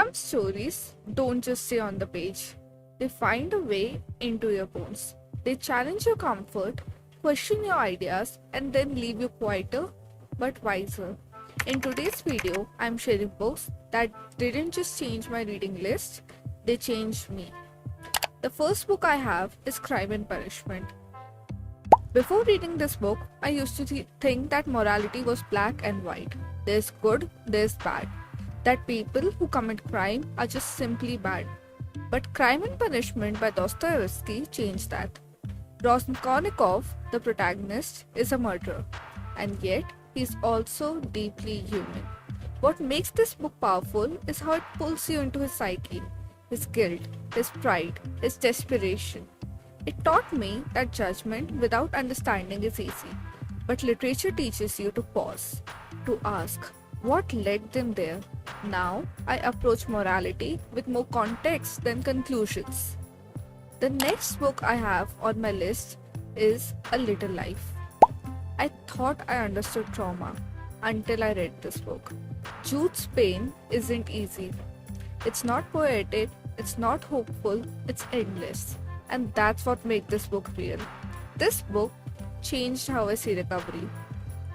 Some stories don't just stay on the page, they find a way into your bones. They challenge your comfort, question your ideas, and then leave you quieter but wiser. In today's video, I'm sharing books that didn't just change my reading list, they changed me. The first book I have is Crime and Punishment. Before reading this book, I used to think that morality was black and white. There's good, there's bad. That people who commit crime are just simply bad. But Crime and Punishment by Dostoevsky changed that. Raskolnikov, the protagonist, is a murderer, and yet he's also deeply human. What makes this book powerful is how it pulls you into his psyche, his guilt, his pride, his desperation. It taught me that judgment without understanding is easy, but literature teaches you to pause, to ask, what led them there? Now, I approach morality with more context than conclusions. The next book I have on my list is A Little Life. I thought I understood trauma until I read this book. Jude's pain isn't easy. It's not poetic, it's not hopeful, it's endless. And that's what makes this book real. This book changed how I see recovery.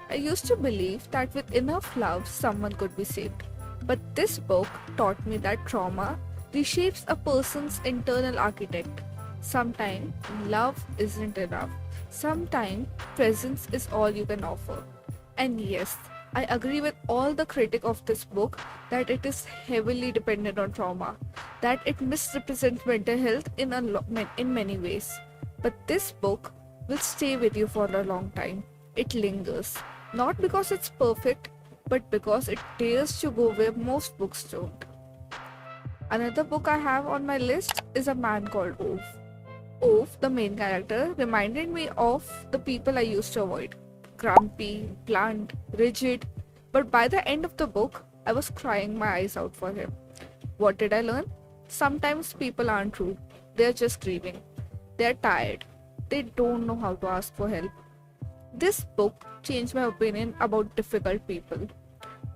I used to believe that with enough love, someone could be saved. But this book taught me that trauma reshapes a person's internal architect. Sometimes love isn't enough. Sometimes presence is all you can offer. And yes, I agree with all the critic of this book that it is heavily dependent on trauma, that it misrepresents mental health in many ways. But this book will stay with you for a long time. It lingers, not because it's perfect, but because it dares to go where most books don't. Another book I have on my list is A Man Called Ove. Ove, the main character, reminded me of the people I used to avoid. Grumpy, blunt, rigid, but by the end of the book, I was crying my eyes out for him. What did I learn? Sometimes people aren't rude, they're just grieving. They're tired, they don't know how to ask for help. This book changed my opinion about difficult people.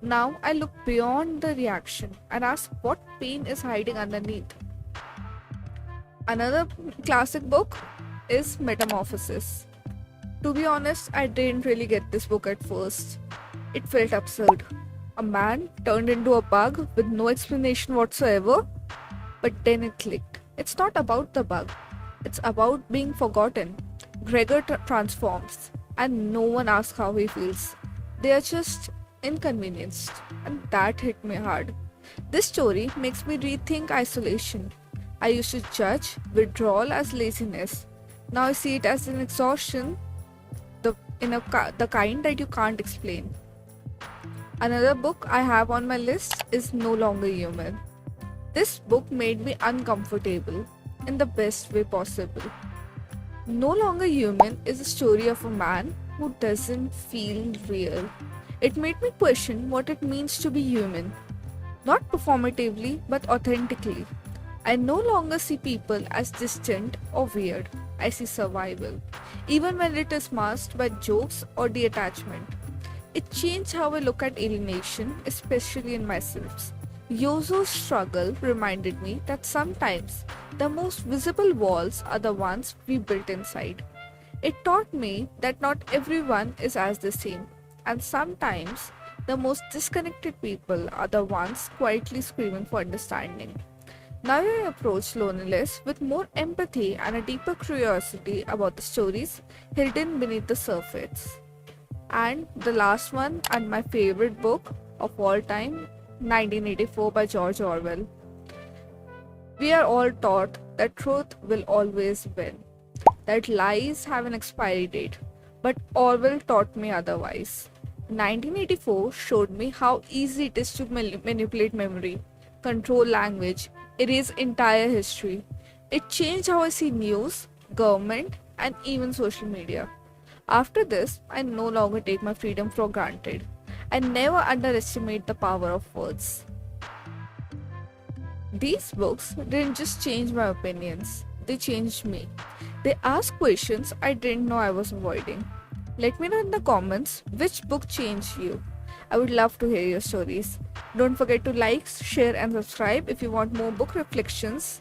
Now I look beyond the reaction and ask what pain is hiding underneath. Another classic book is Metamorphosis. To be honest, I didn't really get this book at first. It felt absurd. A man turned into a bug with no explanation whatsoever. But then it clicked. It's not about the bug. It's about being forgotten. Gregor transforms, and no one asks how he feels. They are just inconvenienced, and that hit me hard. This story makes me rethink isolation. I used to judge withdrawal as laziness. Now I see it as an exhaustion, the kind that you can't explain. Another book I have on my list is No Longer Human. This book made me uncomfortable in the best way possible. No Longer Human is a story of a man who doesn't feel real. It made me question what it means to be human. Not performatively, but authentically. I no longer see people as distant or weird. I see survival, even when it is masked by jokes or detachment. It changed how I look at alienation, especially in myself. Yozo's struggle reminded me that sometimes the most visible walls are the ones we built inside. It taught me that not everyone is as the same, and sometimes the most disconnected people are the ones quietly screaming for understanding. Now I approach loneliness with more empathy and a deeper curiosity about the stories hidden beneath the surface. And the last one, and my favorite book of all time, 1984 by George Orwell. We are all taught that truth will always win, that lies have an expiry date, but Orwell taught me otherwise. 1984 showed me how easy it is to manipulate memory, control language, erase entire history. It changed how I see news, government, and even social media. After this, I no longer take my freedom for granted. I never underestimate the power of words. These books didn't just change my opinions, they changed me. They asked questions I didn't know I was avoiding. Let me know in the comments which book changed you. I would love to hear your stories. Don't forget to like, share, and subscribe if you want more book reflections.